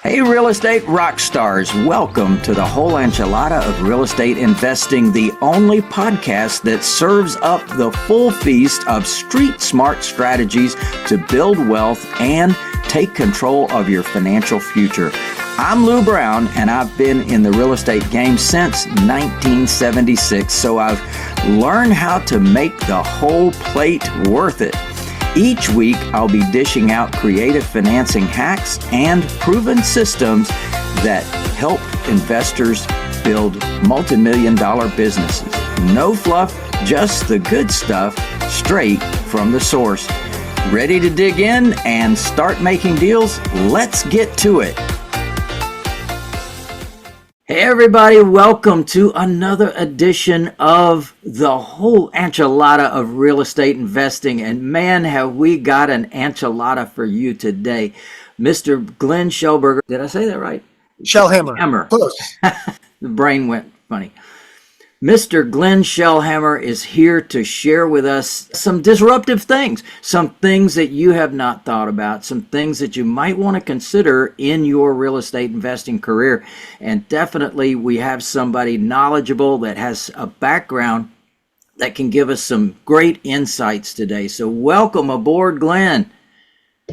Hey, real estate rock stars, welcome to the whole enchilada of real estate investing, the only podcast that serves up the full feast of street smart strategies to build wealth and take control of your financial future. I'm Lou Brown, and I've been in the real estate game since 1976, so I've learned how to make the whole plate worth it. Each week, I'll be dishing out creative financing hacks and proven systems that help investors build multi-million-dollar businesses. No fluff, just the good stuff, straight from the source. Ready to dig in and start making deals? Let's get to it. Hey everybody, welcome to another edition of the whole enchilada of real estate investing. And man, have we got an enchilada for you today. Mr. Glenn Shelhamer, did I say that right? Shelhamer. Close. The brain went funny. Mr. Glenn Shelhamer is here to share with us some disruptive things, some things that you have not thought about, some things that you might want to consider in your real estate investing career. And definitely we have somebody knowledgeable that has a background that can give us some great insights today. So welcome aboard, Glenn.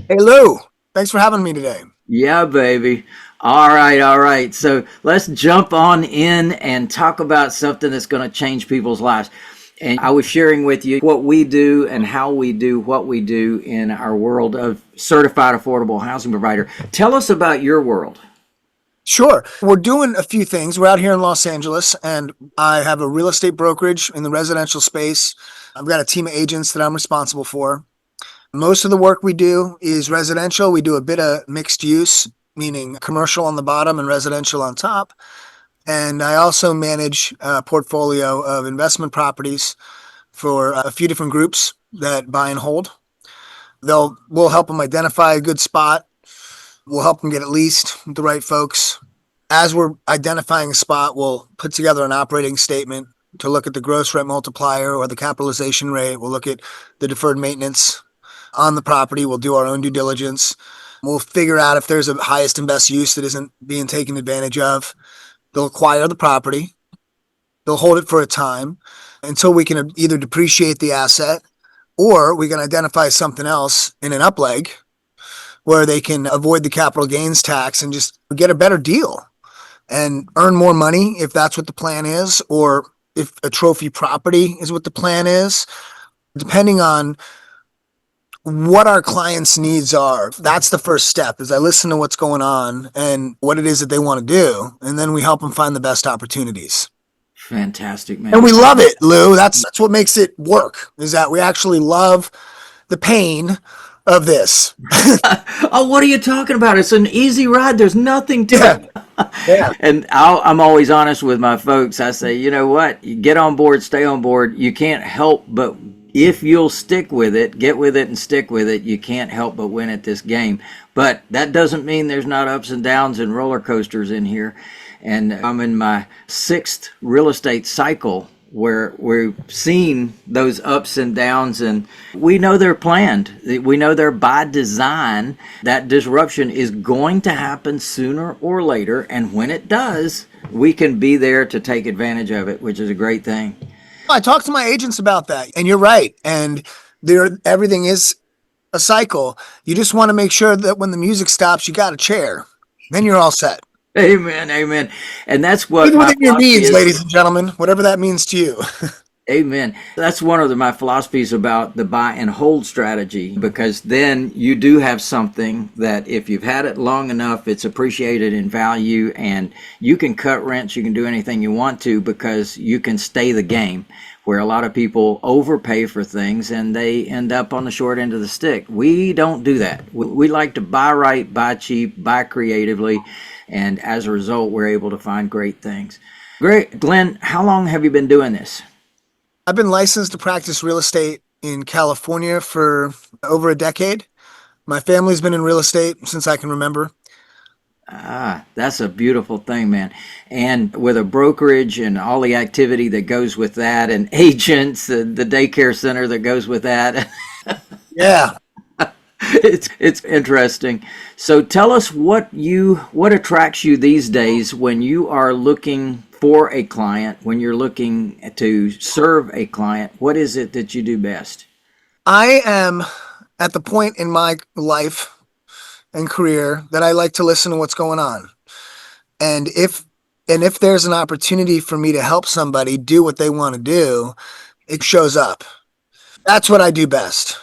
Hey, Lou. Thanks for having me today. Yeah, baby. All right. So let's jump on in and talk about something that's going to change people's lives. And I was sharing with you what we do and how we do what we do in our world of certified affordable housing provider. Tell us about your world. Sure. We're doing a few things. We're out here in Los Angeles, and I have a real estate brokerage in the residential space. I've got a team of agents that I'm responsible for. Most of the work we do is residential. We do a bit of mixed use, meaning commercial on the bottom and residential on top. And I also manage a portfolio of investment properties for a few different groups that buy and hold. We'll help them identify a good spot. We'll help them get it leased with the right folks. As we're identifying a spot, we'll put together an operating statement to look at the gross rent multiplier or the capitalization rate. We'll look at the deferred maintenance on the property. We'll do our own due diligence. We'll figure out if there's a highest and best use that isn't being taken advantage of. They'll acquire the property. They'll hold it for a time until we can either depreciate the asset or we can identify something else in an upleg where they can avoid the capital gains tax and just get a better deal and earn more money if that's what the plan is, or if a trophy property is what the plan is, depending on what our clients' needs are. That's the first step, is I listen to what's going on and what it is that they want to do, and then we help them find the best opportunities. Fantastic, man. And we love it, Lou. That's what makes it work, is that we actually love the pain of this. Oh, what are you talking about? It's an easy ride. There's nothing to it. Yeah. And I'm always honest with my folks. I say, you know what? You get on board, stay on board. You can't help but, if you'll stick with it, get with it and stick with it, you can't help but win at this game. But that doesn't mean there's not ups and downs and roller coasters in here. And I'm in my 6th real estate cycle where we've seen those ups and downs, and we know they're planned. We know they're by design. That disruption is going to happen sooner or later. And when it does, we can be there to take advantage of it, which is a great thing. I talked to my agents about that, and you're right. And everything is a cycle. You just want to make sure that when the music stops, you got a chair. Then you're all set. Amen. And that's what even within your needs, ladies and gentlemen, whatever that means to you. Amen. That's one of my philosophies about the buy and hold strategy, because then you do have something that if you've had it long enough, it's appreciated in value, and you can cut rents, you can do anything you want to, because you can stay the game, where a lot of people overpay for things and they end up on the short end of the stick. We don't do that. We like to buy right, buy cheap, buy creatively, and as a result, we're able to find great things. Great. Glenn, how long have you been doing this? I've been licensed to practice real estate in California for over a decade. My family's been in real estate since I can remember. That's a beautiful thing, man. And with a brokerage and all the activity that goes with that, and agents, the daycare center that goes with that. Yeah. It's interesting. So tell us what attracts you these days when you are looking for a client, when you're looking to serve a client. What is it that you do best? I am at the point in my life and career that I like to listen to what's going on. And if there's an opportunity for me to help somebody do what they want to do, it shows up. That's what I do best.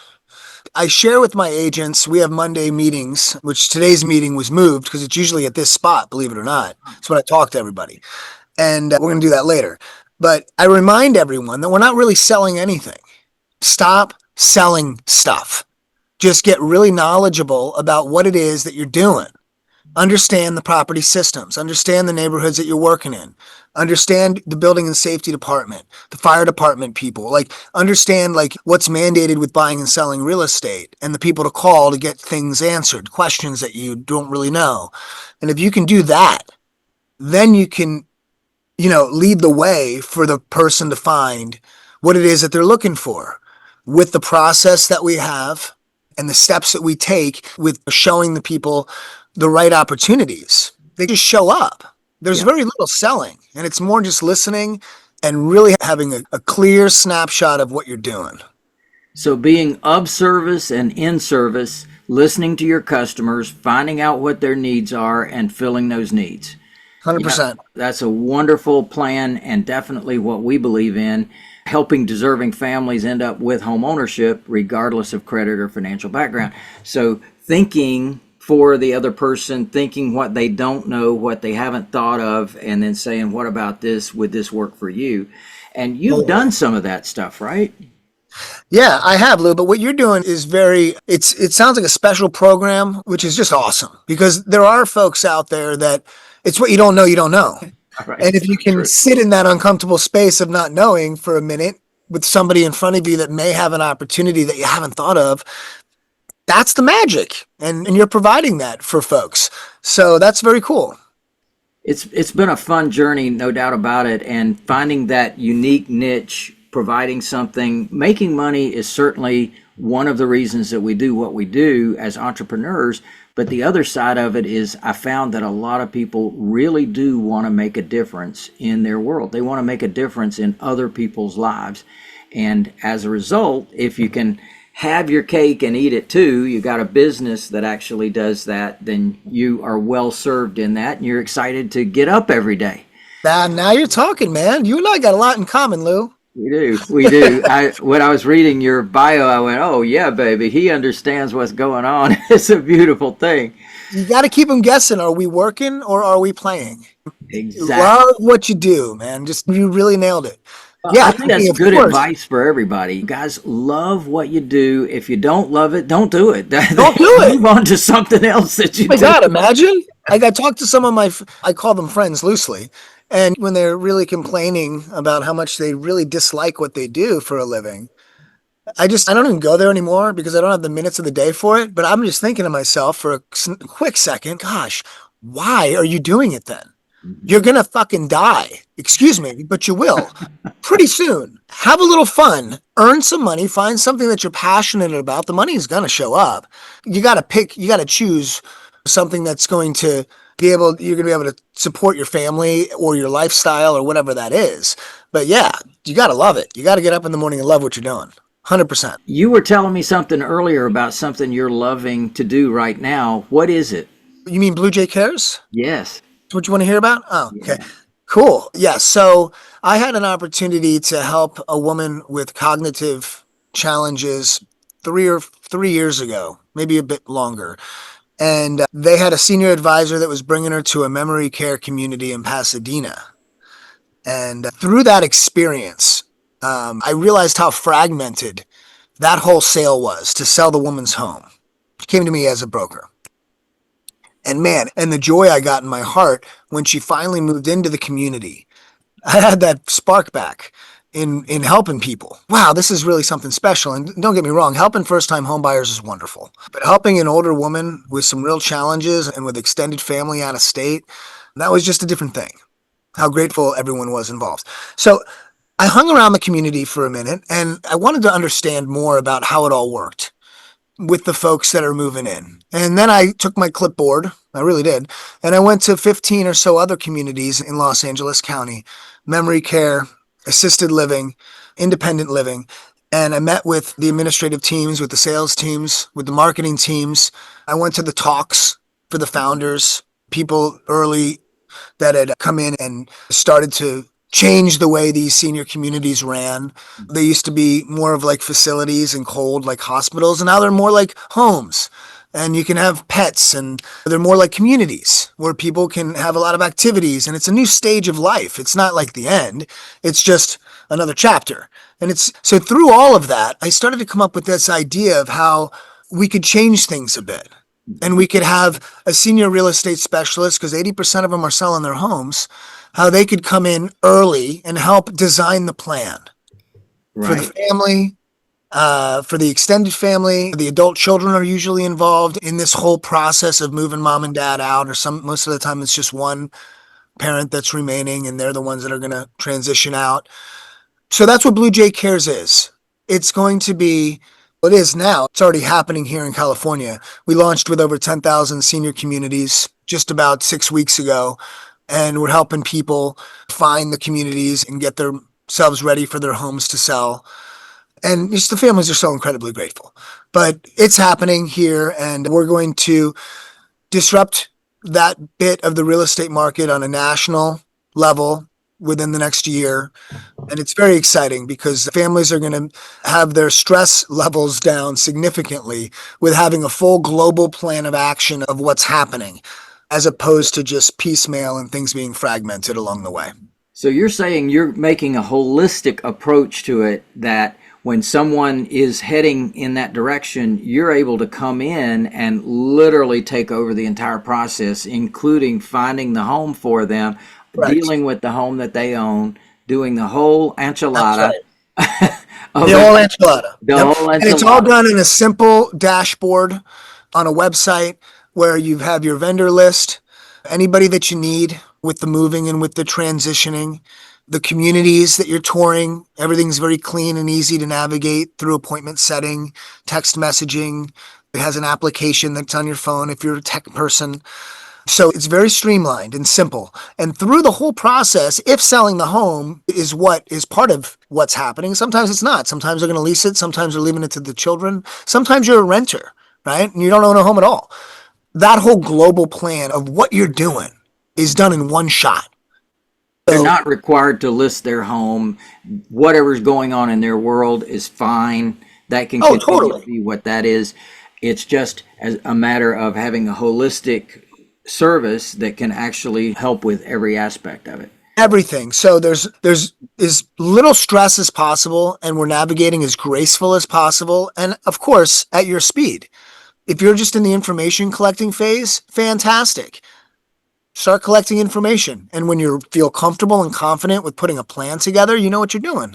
I share with my agents. We have Monday meetings, which today's meeting was moved because it's usually at this spot, believe it or not. It's when I talk to everybody. And we're going to do that later. But I remind everyone that we're not really selling anything. Stop selling stuff. Just get really knowledgeable about what it is that you're doing. Understand the property systems, understand the neighborhoods that you're working in, understand the building and safety department, the fire department people, like understand like what's mandated with buying and selling real estate and the people to call to get things answered, questions that you don't really know. And if you can do that, then you can, lead the way for the person to find what it is that they're looking for with the process that we have and the steps that we take with showing the people the right opportunities. They just show up. There's very little selling, and it's more just listening and really having a clear snapshot of what you're doing. So being of service and in service, listening to your customers, finding out what their needs are, and filling those needs. 100%. That's a wonderful plan and definitely what we believe in, helping deserving families end up with home ownership regardless of credit or financial background. So thinking for the other person, thinking what they don't know, what they haven't thought of, and then saying, what about this? Would this work for you? And you've done some of that stuff, right? Yeah, I have, Lou, but what you're doing is it sounds like a special program, which is just awesome because there are folks out there that it's what you don't know, you don't know. Right. And if you can sit in that uncomfortable space of not knowing for a minute with somebody in front of you that may have an opportunity that you haven't thought of, that's the magic. And you're providing that for folks. So that's very cool. It's been a fun journey, no doubt about it. And finding that unique niche, providing something, making money is certainly one of the reasons that we do what we do as entrepreneurs. But the other side of it is I found that a lot of people really do want to make a difference in their world. They want to make a difference in other people's lives. And as a result, if you can have your cake and eat it too, you got a business that actually does that, then you are well served in that and you're excited to get up every day. Now you're talking, man. You and I got a lot in common, Lou. We do. When I was reading your bio, I went, oh yeah, baby, he understands what's going on. It's a beautiful thing. You got to keep them guessing. Are we working or are we playing? Exactly. Love what you do, man. You really nailed it. Yeah, I think that's good advice for everybody. You guys, love what you do. If you don't love it, don't do it. Don't do it. Move on to something else that you do. Oh my God, imagine. I got to talk to some of I call them friends loosely. And when they're really complaining about how much they really dislike what they do for a living, I don't even go there anymore because I don't have the minutes of the day for it. But I'm just thinking to myself for a quick second, gosh, why are you doing it then? You're going to fucking die. Excuse me, but you will pretty soon. Have a little fun, earn some money, find something that you're passionate about. The money is going to show up. You got to choose something that's going to you're going to be able to support your family or your lifestyle or whatever that is. But yeah, you got to love it. You got to get up in the morning and love what you're doing. 100%. You were telling me something earlier about something you're loving to do right now. What is it? You mean Blue Jay Cares? Yes. What you want to hear about? Oh, okay. Yeah. Cool. Yeah. So I had an opportunity to help a woman with cognitive challenges 3 years ago, maybe a bit longer. And they had a senior advisor that was bringing her to a memory care community in Pasadena. And through that experience, I realized how fragmented that whole sale was to sell the woman's home. She came to me as a broker. And man, and the joy I got in my heart when she finally moved into the community, I had that spark back in helping people. Wow, this is really something special. And don't get me wrong, helping first-time home buyers is wonderful. But helping an older woman with some real challenges and with extended family out of state, that was just a different thing. How grateful everyone was involved. So I hung around the community for a minute and I wanted to understand more about how it all worked. with the folks that are moving in. And then I took my clipboard, I really did, and I went to 15 or so other communities in Los Angeles County, memory care, assisted living, independent living. And I met with the administrative teams, with the sales teams, with the marketing teams. I went to the talks for the founders, people early that had come in and started to change the way these senior communities ran. They used to be more of like facilities and cold like hospitals, and now they're more like homes. And you can have pets, and they're more like communities where people can have a lot of activities. And it's a new stage of life. It's not like the end, it's just another chapter. And it's so through all of that, I started to come up with this idea of how we could change things a bit. And we could have a senior real estate specialist, because 80% of them are selling their homes, how they could come in early and help design the plan for the family, for the extended family. The adult children are usually involved in this whole process of moving mom and dad out, or most of the time it's just one parent that's remaining, and they're the ones that are going to transition out. So that's what Blue Jay Cares is. It's going to be, well, it is now. It's already happening here in California. We launched with over 10,000 senior communities just about 6 weeks ago, and we're helping people find the communities and get themselves ready for their homes to sell. And just the families are so incredibly grateful. But it's happening here, and we're going to disrupt that bit of the real estate market on a national level within the next year. And it's very exciting because families are going to have their stress levels down significantly with having a full global plan of action of what's happening, as opposed to just piecemeal and things being fragmented along the way. So you're saying you're making a holistic approach to it, that when someone is heading in that direction, you're able to come in and literally take over the entire process, including finding the home for them, Right. dealing with the home that they own, doing the whole enchilada. The whole enchilada. The whole And it's all enchilada. done in a simple dashboard on a website where you have your vendor list, anybody that you need with the moving and with the transitioning, the communities that you're touring. Everything's very clean and easy to navigate through appointment setting, text messaging. It has an application that's on your phone if you're a tech person. So it's very streamlined and simple. And through the whole process, if selling the home is what is part of what's happening, sometimes it's not. Sometimes they're going to lease it. Sometimes they're leaving it to the children. Sometimes you're a renter, right? And you don't own a home at all. That whole global plan of what you're doing is done in one shot. They're not required to list their home. Whatever's going on in their world is fine. That can continue totally to be what that is. It's just as a matter of having a holistic service that can actually help with every aspect of it. Everything. So there's as little stress as possible, and we're navigating as graceful as possible. And of course, at your speed. If you're just in the information collecting phase, fantastic. Start collecting information. And when you feel comfortable and confident with putting a plan together, you know what you're doing.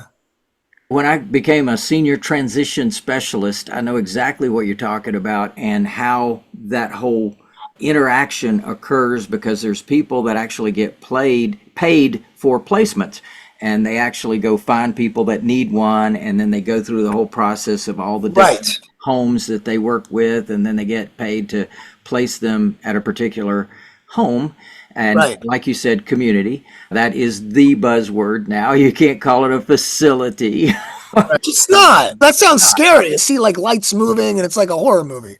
When I became a senior transition specialist, I know exactly what you're talking about and how that whole interaction occurs, because there's people that actually get paid for placements, and they actually go find people that need one, and then they go through the whole process of all the different homes that they work with, and then they get paid to place them at a particular home. And like you said, community, that is the buzzword now. You can't call it a facility. It's not. That sounds scary. You see like lights moving and it's like a horror movie.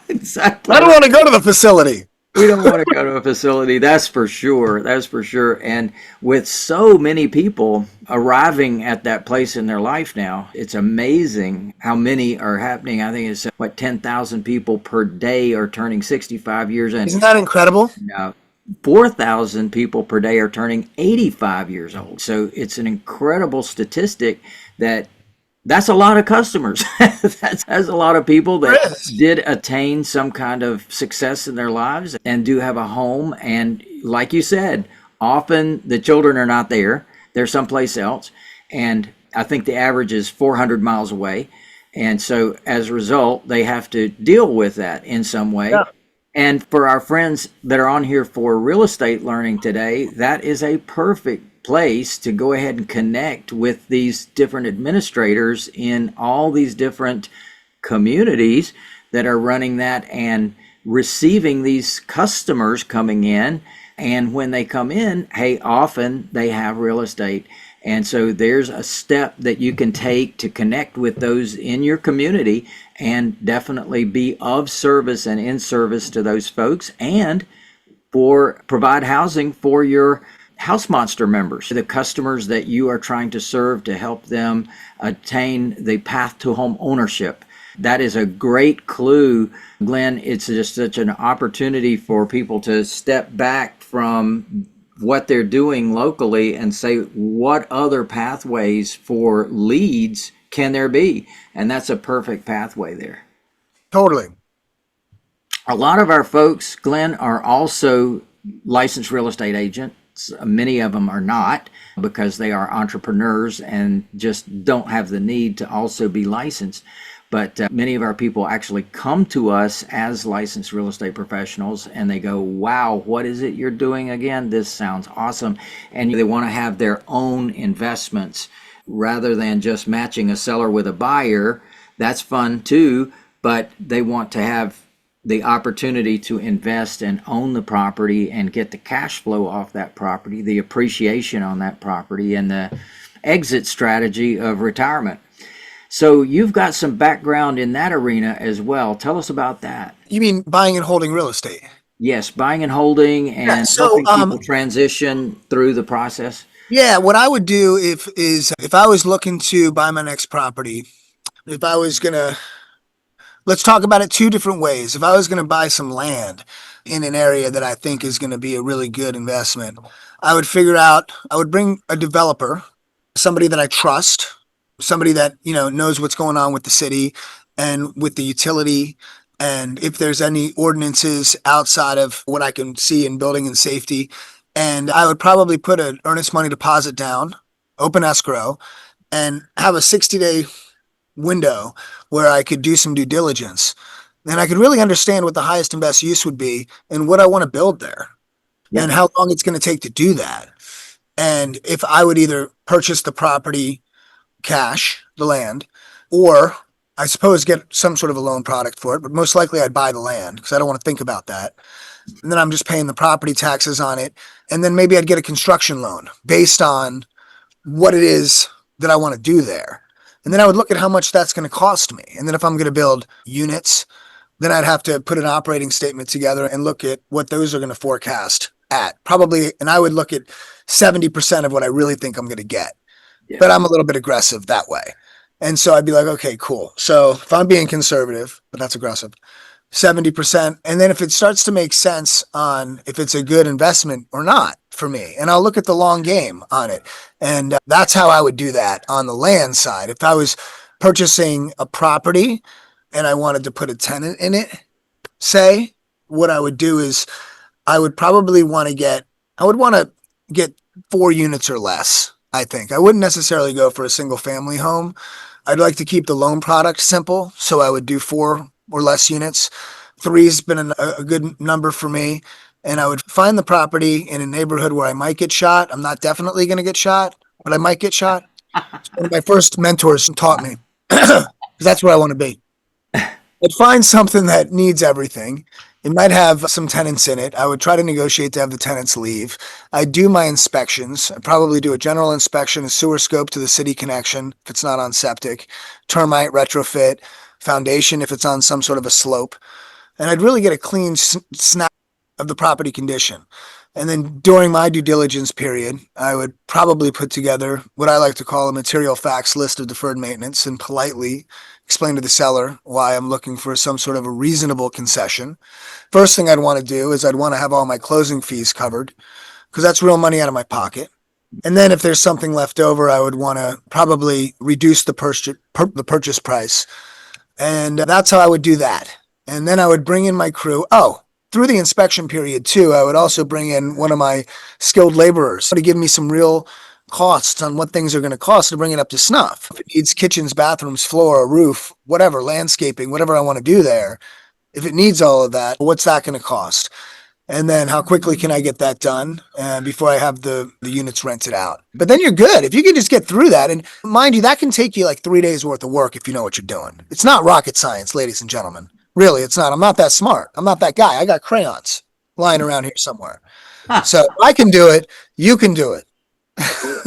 Exactly. I don't want to go to the facility. We don't want to go to a facility, that's for sure. That's for sure. And with so many people arriving at that place in their life now, it's amazing how many are happening. I think it's 10,000 people per day are turning 65 years. And isn't that incredible? 4,000 people per day are turning 85 years old. So it's an incredible statistic. That's a lot of customers. That's a lot of people that did attain some kind of success in their lives and do have a home. And like you said, often the children are not there. They're someplace else. And I think the average is 400 miles away. And so as a result, they have to deal with that in some way. Yeah. And for our friends that are on here for real estate learning today, that is a perfect place to go ahead and connect with these different administrators in all these different communities that are running that and receiving these customers coming in. And when they come in, hey, often they have real estate. And so there's a step that you can take to connect with those in your community and definitely be of service and in service to those folks, and provide housing for your house monster members, the customers that you are trying to serve to help them attain the path to home ownership. That is a great clue, Glenn. It's just such an opportunity for people to step back from what they're doing locally and say, what other pathways for leads can there be? And that's a perfect pathway there. Totally. A lot of our folks, Glenn, are also licensed real estate agents. Many of them are not, because they are entrepreneurs and just don't have the need to also be licensed. But many of our people actually come to us as licensed real estate professionals, and they go, wow, what is it you're doing again? This sounds awesome. And they want to have their own investments rather than just matching a seller with a buyer. That's fun too, but they want to have the opportunity to invest and own the property and get the cash flow off that property, the appreciation on that property, and the exit strategy of retirement. So you've got some background in that arena as well. Tell us about that. You mean buying and holding real estate? Yes, buying and holding and helping people transition through the process. Yeah, what I would do if I was looking to buy my next property, if I was gonna, let's talk about it two different ways. If I was gonna buy some land in an area that I think is gonna be a really good investment, I would bring a developer, somebody that I trust, somebody that, knows what's going on with the city and with the utility, and if there's any ordinances outside of what I can see in building and safety. And I would probably put an earnest money deposit down, open escrow, and have a 60-day window where I could do some due diligence. And I could really understand what the highest and best use would be and what I want to build there, and how long it's going to take to do that. And if I would either purchase the property cash, the land, or I suppose get some sort of a loan product for it, but most likely I'd buy the land because I don't want to think about that. And then I'm just paying the property taxes on it. And then maybe I'd get a construction loan based on what it is that I want to do there. And then I would look at how much that's going to cost me. And then if I'm going to build units, then I'd have to put an operating statement together and look at what those are going to forecast at. Probably, and I would look at 70% of what I really think I'm going to get. Yeah. But I'm a little bit aggressive that way. And so I'd be like, okay, cool. So if I'm being conservative, but that's aggressive, 70%. And then if it starts to make sense on if it's a good investment or not for me, and I'll look at the long game on it. And that's how I would do that on the land side. If I was purchasing a property and I wanted to put a tenant in it, say, what I would do is I would want to get 4 units or less. I think I wouldn't necessarily go for a single family home. I'd like to keep the loan product simple. So I would do 4 or less units. 3's been a good number for me. And I would find the property in a neighborhood where I might get shot. I'm not definitely going to get shot, but I might get shot. One of my first mentors taught me, because that's where I want to be. I'd find something that needs everything. It might have some tenants in it. I would try to negotiate to have the tenants leave. I do my inspections. I probably do a general inspection, a sewer scope to the city connection if it's not on septic, termite retrofit, foundation if it's on some sort of a slope. And I'd really get a clean snap of the property condition. And then during my due diligence period, I would probably put together what I like to call a material facts list of deferred maintenance and politely explain to the seller why I'm looking for some sort of a reasonable concession. First thing I'd want to do is I'd want to have all my closing fees covered, because that's real money out of my pocket. And then if there's something left over, I would want to probably reduce the purchase price. And that's how I would do that. And then I would bring in my crew. Through the inspection period too, I would also bring in one of my skilled laborers to give me some real costs on what things are going to cost to bring it up to snuff. If it needs kitchens, bathrooms, floor, a roof, whatever, landscaping, whatever I want to do there, if it needs all of that, what's that going to cost? And then how quickly can I get that done before I have the units rented out? But then you're good. If you can just get through that, and mind you, that can take you like 3 days worth of work if you know what you're doing. It's not rocket science, ladies and gentlemen. Really, it's not. I'm not that smart. I'm not that guy. I got crayons lying around here somewhere. So if I can do it, you can do it.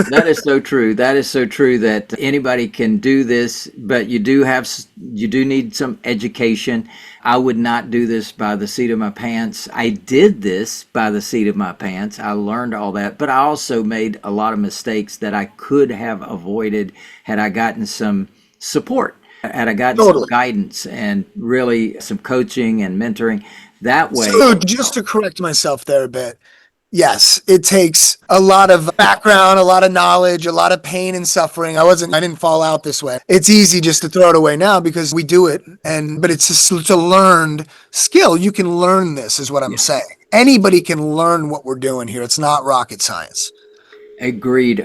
That is so true. That is so true that anybody can do this, but you do need some education. I would not do this by the seat of my pants. I did this by the seat of my pants. I learned all that, but I also made a lot of mistakes that I could have avoided had I gotten some support, had I gotten some guidance and really some coaching and mentoring that way. So just to correct myself there a bit. Yes, it takes a lot of background, a lot of knowledge, a lot of pain and suffering. I didn't fall out this way. It's easy just to throw it away now because we do it. But it's a learned skill. You can learn this is what I'm saying. Anybody can learn what we're doing here. It's not rocket science. Agreed.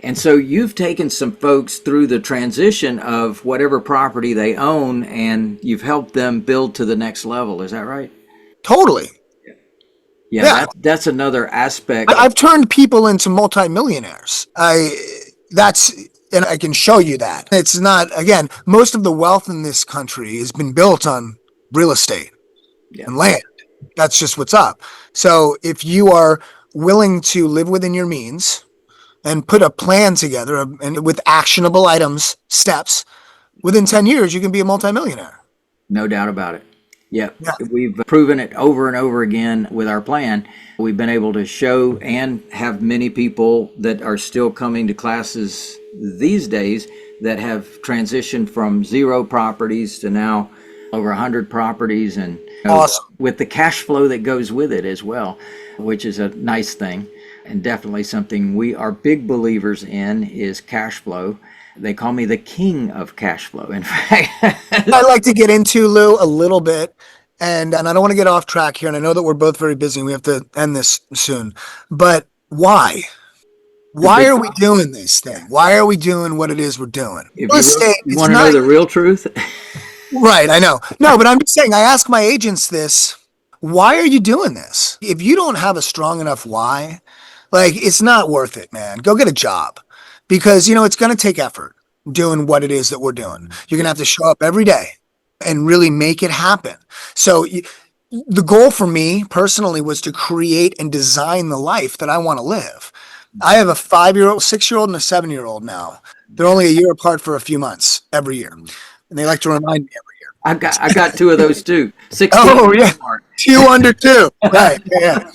And so you've taken some folks through the transition of whatever property they own and you've helped them build to the next level. Is that right? Totally. Yeah. That's another aspect. I've turned people into multimillionaires. And I can show you that. It's not, again, most of the wealth in this country has been built on real estate and land. That's just what's up. So if you are willing to live within your means and put a plan together and with actionable steps, within 10 years, you can be a multimillionaire. No doubt about it. Yeah, we've proven it over and over again with our plan. We've been able to show and have many people that are still coming to classes these days that have transitioned from 0 properties to now over 100 properties, and awesome. With the cash flow that goes with it as well, which is a nice thing and definitely something we are big believers in is cash flow. They call me the king of cash flow. In fact, I'd like to get into, Lou, a little bit, and I don't want to get off track here, and I know that we're both very busy and we have to end this soon, but why? Why are we doing this thing? Why are we doing what it is we're doing? You want to know the real truth? Right, I know. No, but I'm just saying, I ask my agents this, why are you doing this? If you don't have a strong enough why, it's not worth it, man. Go get a job. Because, it's going to take effort doing what it is that we're doing. You're going to have to show up every day and really make it happen. So the goal for me personally was to create and design the life that I want to live. I have a 5-year-old, 6-year-old, and a 7-year-old now. They're only a year apart for a few months every year. And they like to remind me every year. I got 2 of those too. 16. Oh, yeah. 2 under 2. Right. Yeah.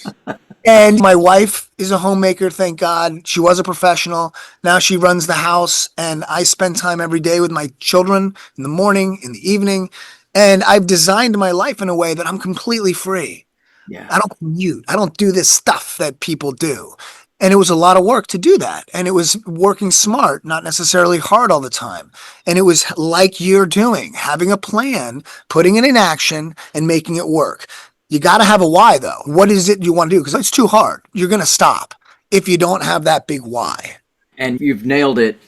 And my wife is a homemaker, thank God. She was a professional. Now she runs the house, and I spend time every day with my children in the morning, in the evening. And I've designed my life in a way that I'm completely free. Yeah. I don't commute. I don't do this stuff that people do. And it was a lot of work to do that. And it was working smart, not necessarily hard all the time. And it was like you're doing, having a plan, putting it in action, and making it work. You got to have a why, though. What is it you want to do? Because it's too hard. You're going to stop if you don't have that big why. And you've nailed it.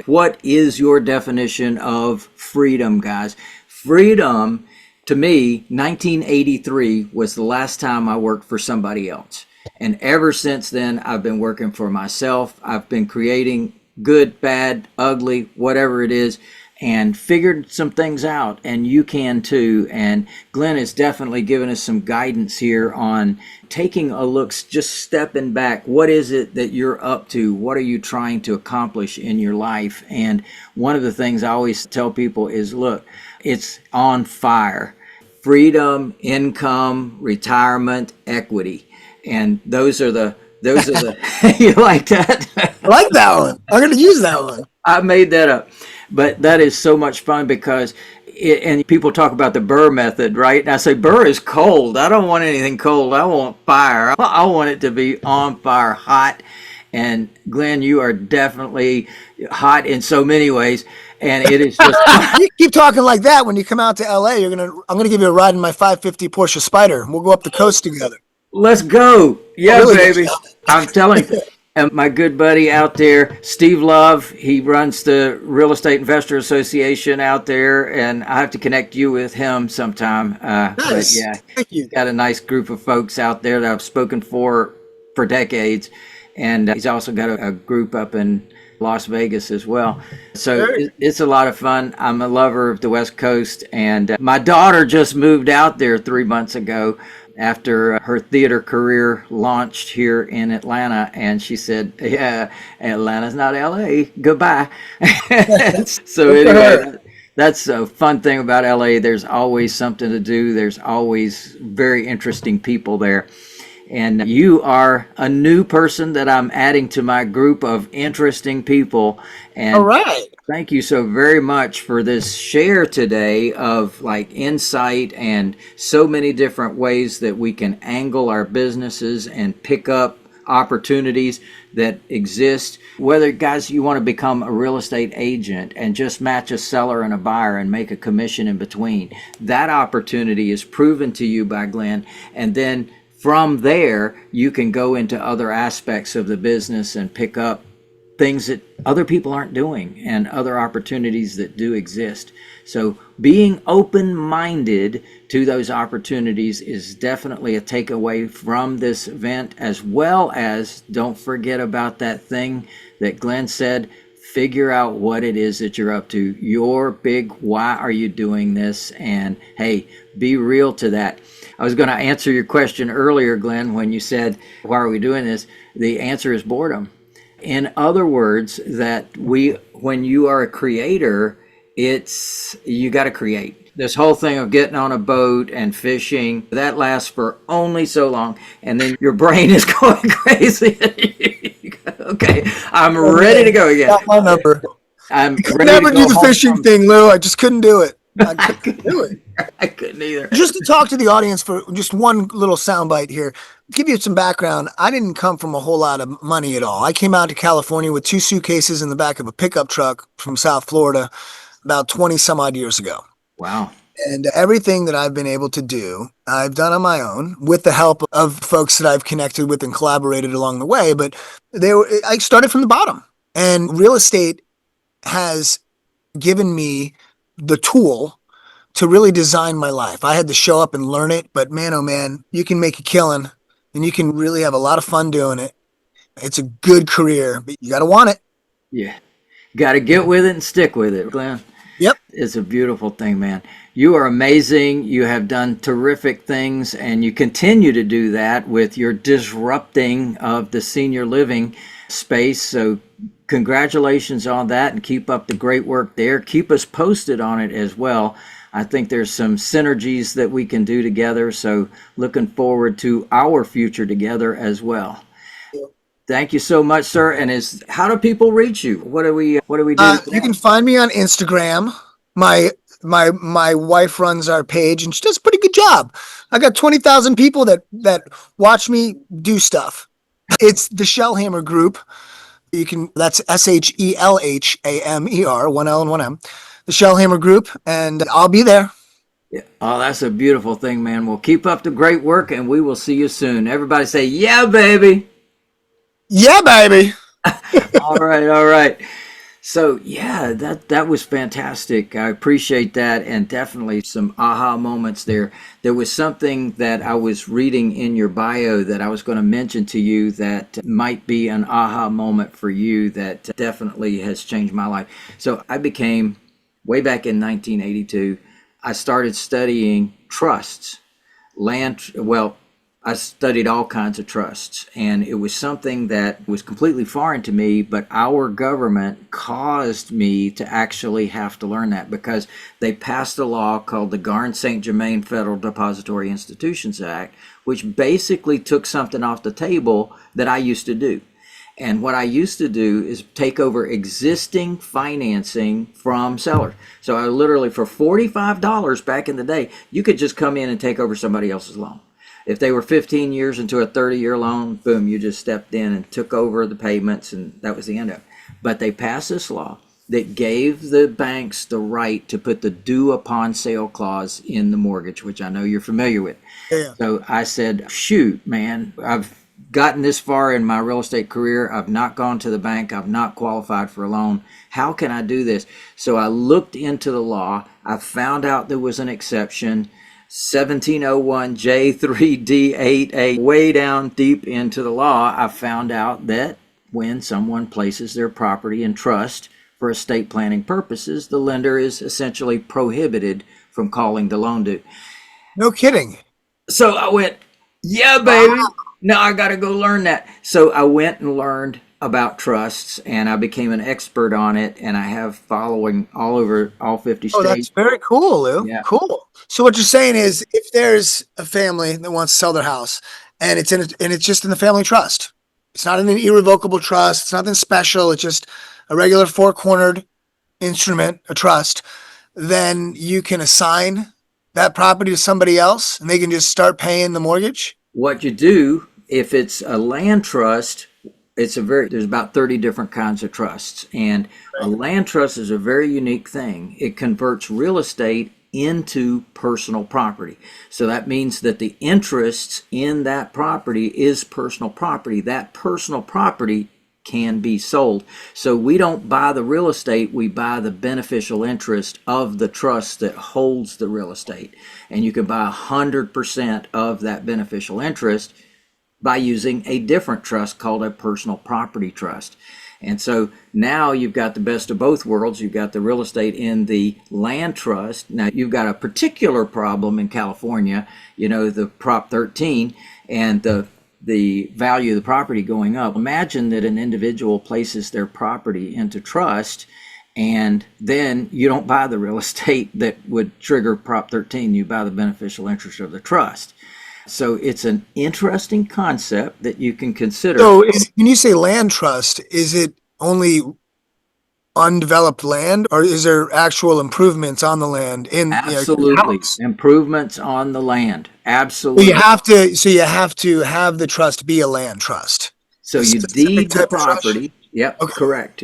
What is your definition of freedom, guys? Freedom, to me, 1983 was the last time I worked for somebody else. And ever since then, I've been working for myself. I've been creating good, bad, ugly, whatever it is, and figured some things out, and you can too. And Glenn has definitely given us some guidance here on taking a look, just stepping back. What is it that you're up to? What are you trying to accomplish in your life? And one of the things I always tell people is, look, it's on fire. Freedom, income, retirement, equity. And those are the you like that? I like that one. I'm going to use that one. I made that up. But that is so much fun because and people talk about the Burr method, right? And I say, Burr is cold. I don't want anything cold. I want fire. I want it to be on fire, hot. And Glenn, you are definitely hot in so many ways. And it is just you keep talking like that when you come out to LA. I'm gonna give you a ride in my 550 Porsche Spider. We'll go up the coast together. Let's go. Yeah, really baby. I'm telling you. And my good buddy out there, Steve Love, he runs the Real Estate Investor Association out there, and I have to connect you with him sometime. But Nice. yeah, Thank he's you. got a nice group of folks out there that I've spoken for decades, and he's also got a group up in Las Vegas as well. So it's a lot of fun. I'm a lover of the West Coast, and my daughter just moved out there 3 months ago after her theater career launched here in Atlanta, and she said, "Yeah, Atlanta's not LA. Goodbye." So Good for her. anyway, that's a fun thing about LA. There's always something to do. There's always very interesting people there. And you are a new person that I'm adding to my group of interesting people. All And right. thank you so very much for this share today of like insight and so many different ways that we can angle our businesses and pick up opportunities that exist. Whether, guys, you want to become a real estate agent and just match a seller and a buyer and make a commission in between, that opportunity is proven to you by Glenn. And then from there, you can go into other aspects of the business and pick up things that other people aren't doing and other opportunities that do exist. So being open-minded to those opportunities is definitely a takeaway from this event, as well as don't forget about that thing that Glenn said. Figure out what it is that you're up to. Your big why are you doing this? And hey, be real to that. I was going to answer your question earlier, Glenn, when you said, why are we doing this? The answer is boredom. In other words, when you are a creator, you got to create. This whole thing of getting on a boat and fishing, that lasts for only so long. And then your brain is going crazy. Okay, I'm ready to go again. Got my number. I'm I could ready never to do go the home fishing from. thing, Lou. I just couldn't do it. I couldn't do it. I couldn't either. Just to talk to the audience for just one little soundbite here, give you some background. I didn't come from a whole lot of money at all. I came out to California with 2 suitcases in the back of a pickup truck from South Florida about 20 some odd years ago. Wow. And everything that I've been able to do, I've done on my own with the help of folks that I've connected with and collaborated along the way. But I started from the bottom, and real estate has given me the tool to really design my life. I had to show up and learn it, but man, oh man, you can make a killing and you can really have a lot of fun doing it. It's a good career, but you got to want it. Yeah. Got to get with it and stick with it, Glenn. Yep. It's a beautiful thing, man. You are amazing. You have done terrific things, and you continue to do that with your disrupting of the senior living space. So congratulations on that, and keep up the great work there. Keep us posted on it as well. I think there's some synergies that we can do together. So looking forward to our future together as well. Thank you so much, sir. And how do people reach you? What do we do? You can find me on Instagram. My wife runs our page and she does a pretty good job. I got 20,000 people that watch me do stuff. It's the Shelhamer Group. That's SHELHAMER, one L and one M. The Shelhamer Group, and I'll be there. Yeah. Oh, that's a beautiful thing, man. Well, keep up the great work, and we will see you soon. Everybody say, yeah, baby. Yeah, baby. All right, all right. So yeah, that was fantastic. I appreciate that, and definitely some aha moments there. There was something that I was reading in your bio that I was going to mention to you that might be an aha moment for you that definitely has changed my life. So I became, way back in 1982, I started studying trusts, I studied all kinds of trusts, and it was something that was completely foreign to me, but our government caused me to actually have to learn that because they passed a law called the Garn-St. Germain Federal Depository Institutions Act, which basically took something off the table that I used to do. And what I used to do is take over existing financing from sellers. So I literally, for $45 back in the day, you could just come in and take over somebody else's loan. If they were 15 years into a 30-year loan, boom, you just stepped in and took over the payments, and that was the end of it. But they passed this law that gave the banks the right to put the due upon sale clause in the mortgage, which I know you're familiar with. Yeah. So I said, shoot, man, I've gotten this far in my real estate career. I've not gone to the bank. I've not qualified for a loan. How can I do this? So I looked into the law. I found out there was an exception, 1701 J3D8A. Way down deep into the law, I found out that when someone places their property in trust for estate planning purposes, the lender is essentially prohibited from calling the loan due. No kidding. So I went, yeah, baby. Now I got to go learn that. So I went and learned about trusts, and I became an expert on it, and I have following all over all 50 Oh, states. that's very cool, Lou. Yeah. Cool. So what you're saying is, if there's a family that wants to sell their house, and it's just in the family trust, it's not in an irrevocable trust, it's nothing special, it's just a regular four-cornered instrument, a trust, then you can assign that property to somebody else, and they can just start paying the mortgage. What you do, if it's a land trust, there's about 30 different kinds of trusts. And a land trust is a very unique thing. It converts real estate into personal property. So that means that the interests in that property is personal property. That personal property can be sold. So we don't buy the real estate, we buy the beneficial interest of the trust that holds the real estate. And you can buy 100% of that beneficial interest by using a different trust called a personal property trust. And so now you've got the best of both worlds. You've got the real estate in the land trust. Now you've got a particular problem in California, the Prop 13 and the value of the property going up. Imagine that an individual places their property into trust, and then you don't buy the real estate that would trigger Prop 13. You buy the beneficial interest of the trust. So it's an interesting concept that you can consider. So when you say land trust, is it only undeveloped land, or is there actual improvements on the land? Absolutely. Improvements on the land. Absolutely. So you have to have the trust be a land trust. So you deed the property. Yep, okay. Correct.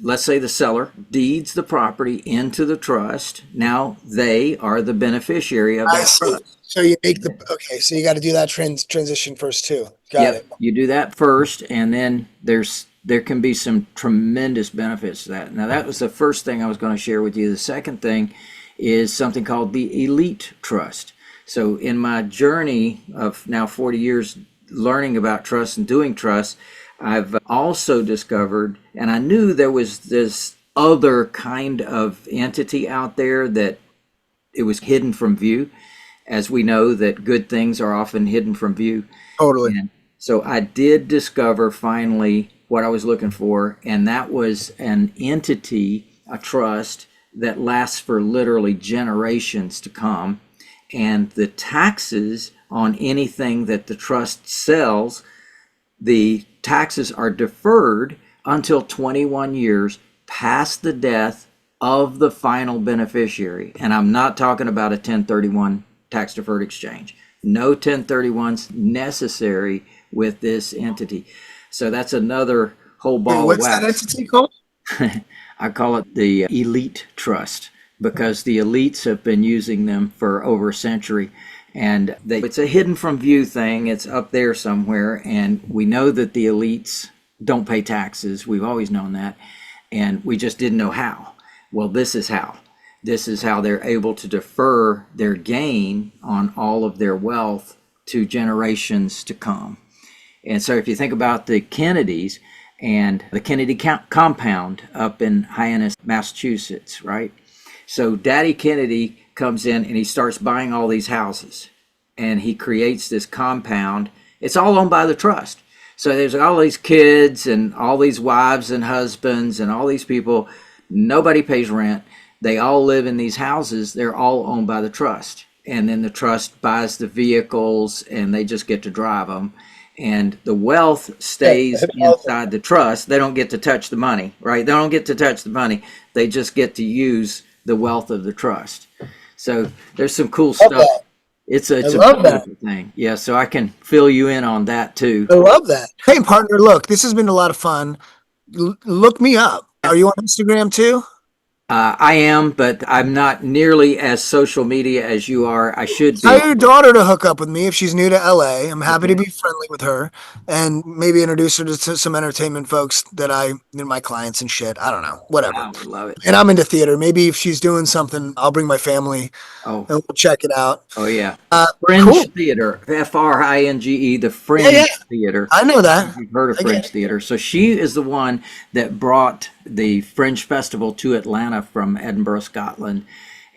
Let's say the seller deeds the property into the trust. Now they are the beneficiary of that trust. So you make so you got to do that transition first too. Got it. You do that first, and then there can be some tremendous benefits to that. Now that was the first thing I was going to share with you. The second thing is something called the elite trust. So in my journey of now 40 years learning about trust and doing trust, I've also discovered, and I knew there was this other kind of entity out there that it was hidden from view. As we know that good things are often hidden from view. Totally. And so I did discover finally what I was looking for, and that was an entity, a trust that lasts for literally generations to come. And the taxes on anything that the trust sells, the taxes are deferred until 21 years past the death of the final beneficiary. And I'm not talking about a 1031 tax-deferred exchange. No 1031s necessary with this entity. So that's another whole ball of wax. What's that entity called? I call it the elite trust, because the elites have been using them for over a century. And it's a hidden from view thing. It's up there somewhere. And we know that the elites don't pay taxes. We've always known that. And we just didn't know how. Well, this is how. This is how they're able to defer their gain on all of their wealth to generations to come. And so if you think about the Kennedys and the Kennedy compound up in Hyannis, Massachusetts, right? So Daddy Kennedy comes in and he starts buying all these houses, and he creates this compound. It's all owned by the trust. So there's all these kids and all these wives and husbands and all these people. Nobody pays rent. They all live in these houses. They're all owned by the trust. And then the trust buys the vehicles and they just get to drive them. And the wealth stays inside the trust. They don't get to touch the money, right? They don't get to touch the money. They just get to use the wealth of the trust. So there's some cool stuff. It's a beautiful thing. Yeah, so I can fill you in on that too. I love that. Hey, partner, look, this has been a lot of fun. Look me up. Are you on Instagram too? I am, but I'm not nearly as social media as you are. I should be. Tell your daughter to hook up with me if she's new to LA. I'm happy to Okay. be friendly with her and maybe introduce her to some entertainment folks my clients and shit. I don't know, whatever. I would love it. And I'm into theater. Maybe if she's doing something, I'll bring my family Oh, and we'll check it out. oh yeah. Uh, Fringe cool. Theater, Fringe, the Yeah, yeah. Fringe Theater. I know that. You've heard of I Fringe get. Theater. So she is the one that brought the Fringe Festival to Atlanta from Edinburgh, Scotland.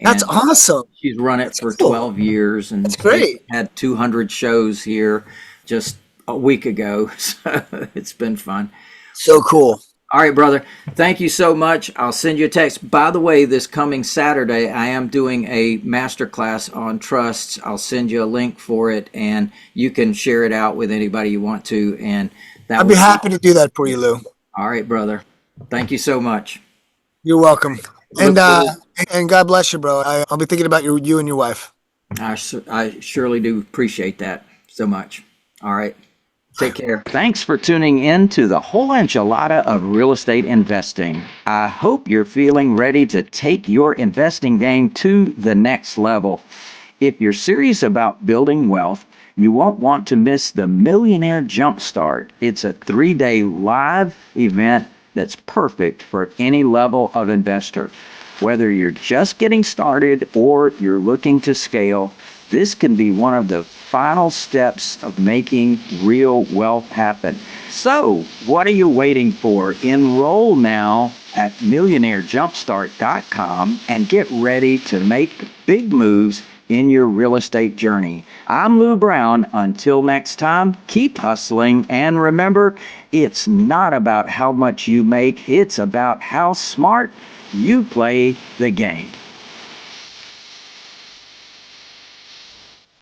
That's And awesome. she's run it That's for cool. 12 years and That's they great. had 200 shows here just a week ago. So it's been fun. So cool. All right, brother. Thank you so much. I'll send you a text. By the way, this coming Saturday, I am doing a masterclass on trusts. I'll send you a link for it, and you can share it out with anybody you want to. And that I'd will be be happy to do that for you, Lou. all right, brother. Thank you so much. You're welcome. Look forward. And God bless you, bro. I'll be thinking about you and your wife. I surely do appreciate that so much. All right. Take care. Thanks for tuning in to the whole enchilada of real estate investing. I hope you're feeling ready to take your investing game to the next level. If you're serious about building wealth, you won't want to miss the Millionaire Jumpstart. It's a 3-day live event that's perfect for any level of investor. Whether you're just getting started or you're looking to scale, this can be one of the final steps of making real wealth happen. So, what are you waiting for? Enroll now at millionairejumpstart.com and get ready to make big moves in your real estate journey. I'm Lou Brown. Until next time, keep hustling and remember, it's not about how much you make, it's about how smart you play the game.